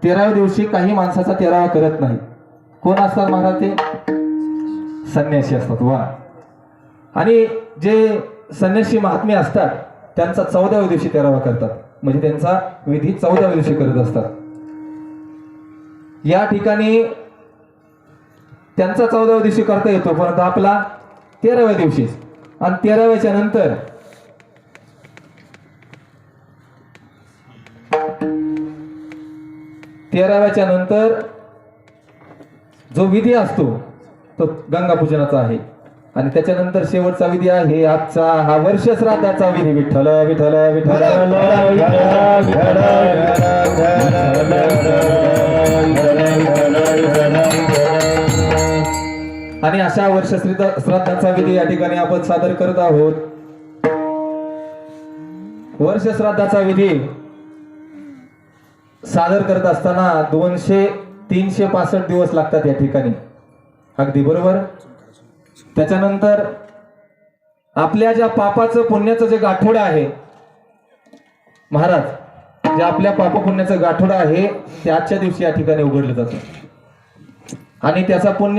13व्या दिवशी काही माणसाचा 13वा करत नाही. कोण असतात महाराज? ते संन्यासी असतात. वा. आणि जे संन्यासी महात्मे असतात त्यांचा 14व्या दिवशी 13वा करतात, म्हणजे त्यांचा विधी 14व्या दिवशी करत असतात. या ठिकाणी त्यांचा 14व्या दिवशी करता येतो, परंतु आपला 13व्या दिवशी. आणि 13व्याच्या नंतर जो विधी असतो तो गंगापूजनाचा आहे. आणि त्याच्यानंतर शेवटचा विधी आहे आजचा हा वर्ष श्राद्धाचा विधी. विठ्ठल विठ्ठल विठ्ठल. आणि अशा वर्ष श्राद्धाचा विधी या ठिकाणी आपण सादर करत आहोत. वर्ष श्राद्धाचा विधी सादर करत असताना 365 दिवस लागतात या ठिकाणी. अगदी बरोबर. त्याच्यानंतर आपल्या ज्या पापाचं पुण्याचं जे गाठोडं आहे महाराज, जे आपल्या पाप पुण्याचं गाठोडं आहे ते आजच्या दिवशी या ठिकाणी उघडलं जातं आणि त्याचा पुण्य